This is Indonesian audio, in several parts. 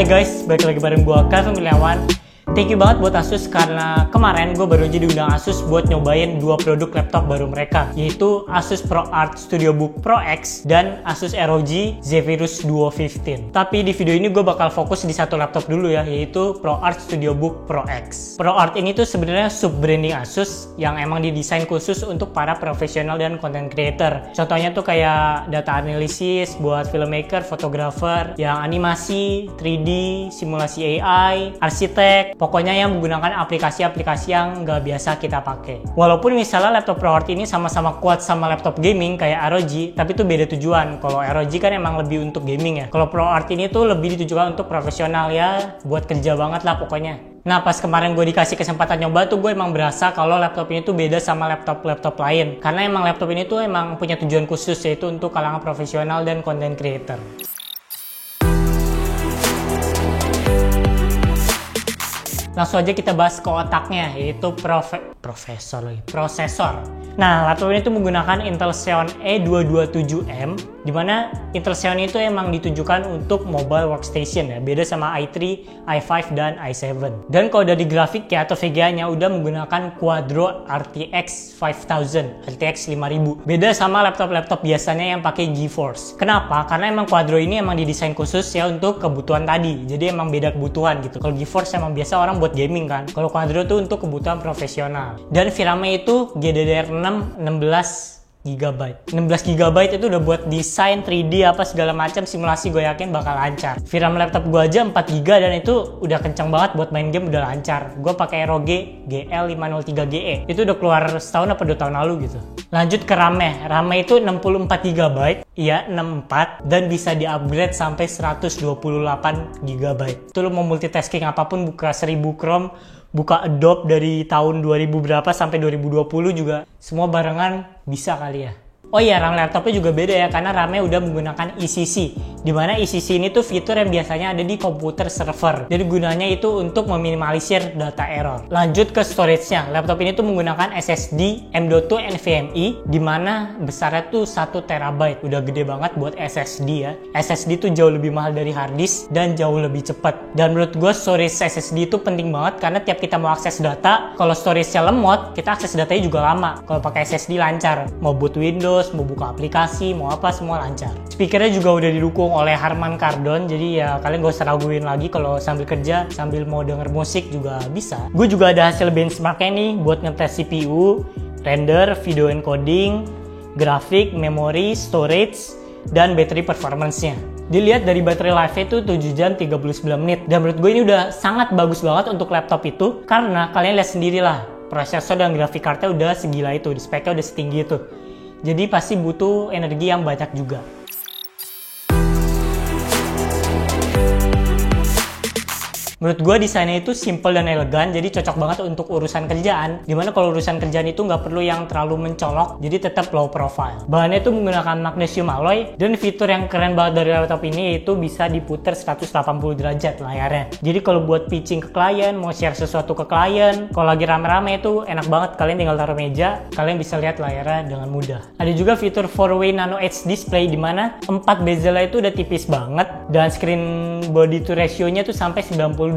Hai guys, balik lagi bareng gue Calvin Kurniawan. Thank you banget buat Asus karena kemarin gue baru aja diundang Asus buat nyobain dua produk laptop baru mereka, yaitu Asus ProArt StudioBook Pro X dan Asus ROG Zephyrus Duo 15. Tapi di video ini gue bakal fokus di satu laptop dulu ya, yaitu ProArt StudioBook Pro X. ProArt ini tuh sebenarnya sub branding Asus yang emang didesain khusus untuk para profesional dan content creator. Contohnya tuh kayak data analisis buat filmmaker, fotografer, yang animasi, 3D, simulasi AI, arsitek. Pokoknya yang menggunakan aplikasi-aplikasi yang nggak biasa kita pakai. Walaupun misalnya laptop ProArt ini sama-sama kuat sama laptop gaming kayak ROG, tapi itu beda tujuan. Kalau ROG kan emang lebih untuk gaming ya. Kalau ProArt ini tuh lebih ditujukan untuk profesional ya, buat kerja banget lah pokoknya. Nah, pas kemarin gue dikasih kesempatan nyoba tuh gue emang berasa kalau laptop ini tuh beda sama laptop-laptop lain. Karena emang laptop ini tuh emang punya tujuan khusus, yaitu untuk kalangan profesional dan content creator. Langsung aja kita bahas ke otaknya, yaitu prosesor. Nah, laptop ini tuh menggunakan Intel Xeon E227M, dimana Intel Xeon itu emang ditujukan untuk mobile workstation ya, beda sama i3, i5, dan i7. Dan kalau dari grafik ya atau VGA-nya udah menggunakan Quadro RTX 5000, RTX 5000. Beda sama laptop-laptop biasanya yang pakai GeForce. Kenapa? Karena emang Quadro ini emang didesain khusus ya untuk kebutuhan tadi. Jadi emang beda kebutuhan gitu. Kalau GeForce emang biasa orang buat gaming kan. Kalau Quadro tuh untuk kebutuhan profesional. Dan VRAM-nya itu GDDR6 16 GB. 16 GB itu udah buat desain 3D apa segala macam, simulasi gue yakin bakal lancar. VRAM laptop gue aja 4 GB dan itu udah kencang banget buat main game, udah lancar. Gue pakai ROG GL503GE. Itu udah keluar setahun apa 2 tahun lalu gitu. Lanjut ke RAM-nya. RAM-nya itu 64 GB. Iya, 64 dan bisa di-upgrade sampai 128 GB. Itu lo mau multitasking apapun, buka 1000 Chrome, buka Adobe dari tahun 2000 berapa sampai 2020 juga semua barengan bisa kali ya. Oh iya, RAM laptopnya juga beda ya, karena RAM-nya udah menggunakan ECC. Dimana ECC ini tuh fitur yang biasanya ada di komputer server. Jadi gunanya itu untuk meminimalisir data error. Lanjut ke storage-nya. Laptop ini tuh menggunakan SSD M.2 NVMe, dimana besarnya tuh 1 TB. Udah gede banget buat SSD ya. SSD tuh jauh lebih mahal dari hard disk dan jauh lebih cepat. Dan menurut gue storage SSD itu penting banget, karena tiap kita mau akses data, kalau storage-nya lemot, kita akses datanya juga lama. Kalau pakai SSD lancar. Mau boot Windows, mau buka aplikasi, mau apa, semua lancar. Speakernya juga udah didukung oleh Harman Kardon, jadi ya kalian gak usah raguin lagi kalau sambil kerja, sambil mau denger musik juga bisa. Gue juga ada hasil benchmarknya nih buat ngetes CPU, render, video encoding, grafik, memori, storage, dan battery performance-nya. Dilihat dari baterai life-nya itu 7 jam 39 menit. Dan menurut gue ini udah sangat bagus banget untuk laptop itu, karena kalian lihat sendirilah, prosesor dan grafik cardnya udah segila itu, speknya udah setinggi itu. Jadi pasti butuh energi yang banyak juga. Menurut gue desainnya itu simple dan elegan, jadi cocok banget untuk urusan kerjaan. Dimana kalau urusan kerjaan itu nggak perlu yang terlalu mencolok, jadi tetap low profile. Bahannya itu menggunakan magnesium alloy, dan fitur yang keren banget dari laptop ini itu bisa diputer 180 derajat layarnya. Jadi kalau buat pitching ke klien, mau share sesuatu ke klien, kalau lagi rame-rame itu enak banget, kalian tinggal taruh meja, kalian bisa lihat layarnya dengan mudah. Ada juga fitur 4-way nano edge display, dimana 4 bezelnya itu udah tipis banget, dan screen body to ratio-nya tuh sampai 92%,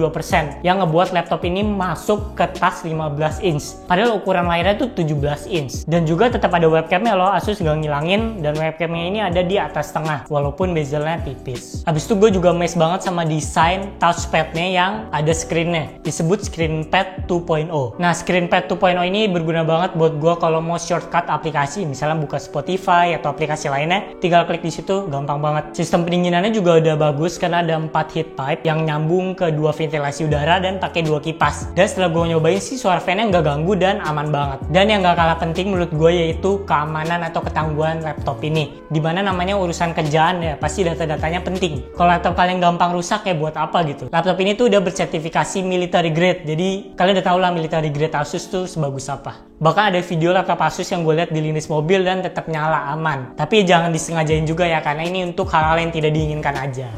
yang ngebuat laptop ini masuk ke tas 15 inch. Padahal ukuran layarnya tuh 17 inch. Dan juga tetap ada webcamnya loh, Asus gak ngilangin, dan webcamnya ini ada di atas tengah, walaupun bezelnya tipis. Habis itu gue juga amazed banget sama desain touchpad-nya yang ada screen-nya. Disebut ScreenPad 2.0. Nah, ScreenPad 2.0 ini berguna banget buat gue kalau mau shortcut aplikasi, misalnya buka Spotify atau aplikasi lainnya, tinggal klik di situ, gampang banget. Sistem pendinginannya juga udah bagus, karena ada 4 heat pipe yang nyambung ke 2 ventilasi udara dan pakai 2 kipas. Dan setelah gue nyobain sih, suara fan-nya nggak ganggu dan aman banget. Dan yang nggak kalah penting menurut gue yaitu keamanan atau ketangguhan laptop ini. Dimana namanya urusan kerjaan ya, pasti data-datanya penting. Kalau laptop kalian gampang rusak ya buat apa gitu. Laptop ini tuh udah bersertifikasi military grade, jadi kalian udah tau lah military grade Asus tuh sebagus apa. Bahkan ada video laptop Asus yang gue lihat di linis mobil dan tetap nyala aman. Tapi jangan disengajain juga ya, karena ini untuk hal-hal yang tidak diinginkan aja.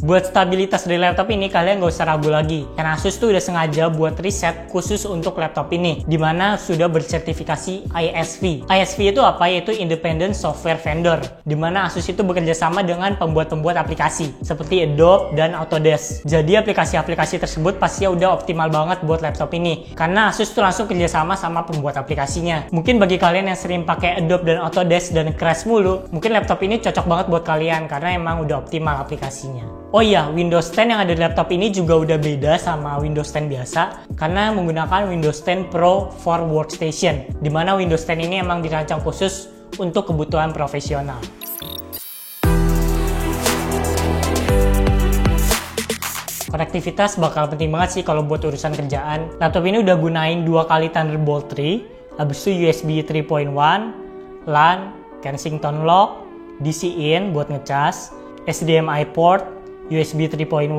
Buat stabilitas dari laptop ini kalian gak usah ragu lagi, karena Asus tuh udah sengaja buat riset khusus untuk laptop ini, dimana sudah bersertifikasi ISV. ISV itu apa? Yaitu Independent Software Vendor, dimana Asus itu bekerja sama dengan pembuat-pembuat aplikasi seperti Adobe dan Autodesk. Jadi aplikasi-aplikasi tersebut pasti udah optimal banget buat laptop ini, karena Asus tuh langsung kerjasama sama pembuat aplikasinya. Mungkin bagi kalian yang sering pakai Adobe dan Autodesk dan crash mulu, mungkin laptop ini cocok banget buat kalian karena emang udah optimal aplikasinya. Oh iya, Windows 10 yang ada di laptop ini juga udah beda sama Windows 10 biasa karena menggunakan Windows 10 Pro for Workstation, dimana Windows 10 ini emang dirancang khusus untuk kebutuhan profesional. Konektivitas bakal penting banget sih kalau buat urusan kerjaan. Laptop ini udah gunain 2 kali Thunderbolt 3, habis itu USB 3.1, LAN, Kensington lock, DC-in buat ngecas, HDMI port, USB 3.1,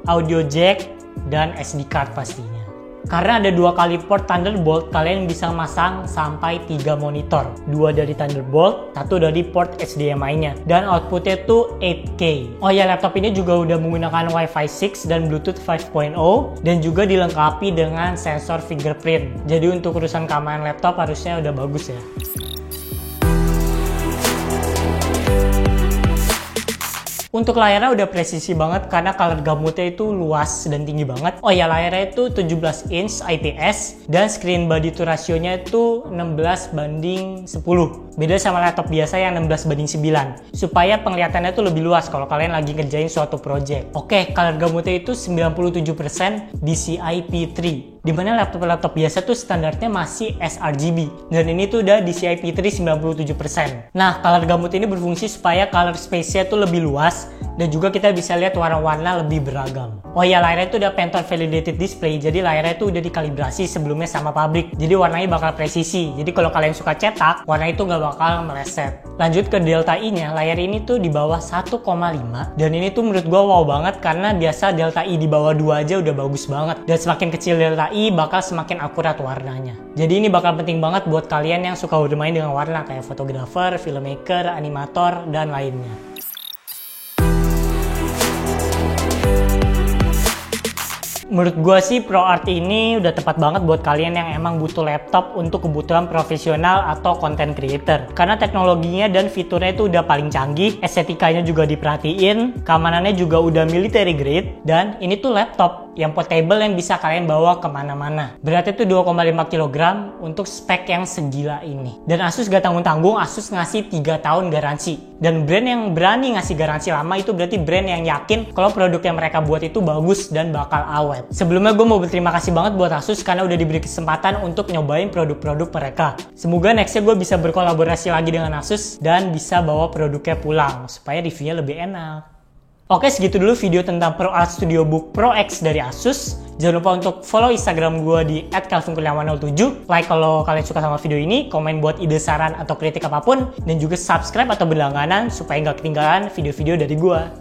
audio jack, dan SD card pastinya. Karena ada 2 kali port Thunderbolt, kalian bisa masang sampai 3 monitor. 2 dari Thunderbolt, 1 dari port HDMI-nya. Dan outputnya tuh 8K. Oh ya, laptop ini juga udah menggunakan Wi-Fi 6 dan Bluetooth 5.0, dan juga dilengkapi dengan sensor fingerprint. Jadi untuk urusan keamanan laptop harusnya udah bagus ya. Untuk layarnya udah presisi banget karena color gamutnya itu luas dan tinggi banget. Oh ya, layarnya itu 17 inch IPS dan screen body to rasionya itu 16:10. Beda sama laptop biasa yang 16:9. Supaya penglihatannya tuh lebih luas kalau kalian lagi ngerjain suatu project. Oke, color gamutnya itu 97% DCI P3. Dimana laptop-laptop biasa tuh standarnya masih sRGB, dan ini tuh udah DCI P3 97%. Nah, color gamut ini berfungsi supaya color space-nya tuh lebih luas, dan juga kita bisa lihat warna-warna lebih beragam. Oh ya, layarnya itu udah Pantone Validated Display, jadi layarnya itu udah dikalibrasi sebelumnya sama pabrik, jadi warnanya bakal presisi. Jadi kalau kalian suka cetak, warna itu nggak bakal meleset. Lanjut ke Delta I-nya, layar ini tuh di bawah 1,5, dan ini tuh menurut gua wow banget karena biasa Delta I di bawah 2 aja udah bagus banget, dan semakin kecil Delta I bakal semakin akurat warnanya. Jadi ini bakal penting banget buat kalian yang suka bermain dengan warna kayak fotografer, filmmaker, animator, dan lainnya. Menurut gue sih ProArt ini udah tepat banget buat kalian yang emang butuh laptop untuk kebutuhan profesional atau content creator. Karena teknologinya dan fiturnya itu udah paling canggih, estetikanya juga diperhatiin, keamanannya juga udah military grade, dan ini tuh laptop yang portable yang bisa kalian bawa kemana-mana. Beratnya tuh 2,5 kg untuk spek yang segila ini. Dan Asus gak tanggung-tanggung, Asus ngasih 3 tahun garansi. Dan brand yang berani ngasih garansi lama itu berarti brand yang yakin kalau produk yang mereka buat itu bagus dan bakal awet. Sebelumnya gue mau berterima kasih banget buat Asus karena udah diberi kesempatan untuk nyobain produk-produk mereka. Semoga nextnya gue bisa berkolaborasi lagi dengan Asus dan bisa bawa produknya pulang supaya reviewnya lebih enak. Oke, segitu dulu video tentang ProArt StudioBook Pro X dari Asus. Jangan lupa untuk follow Instagram gue di @calvinkurniawan07. Like kalau kalian suka sama video ini, komen buat ide, saran, atau kritik apapun, dan juga subscribe atau berlangganan supaya nggak ketinggalan video-video dari gue.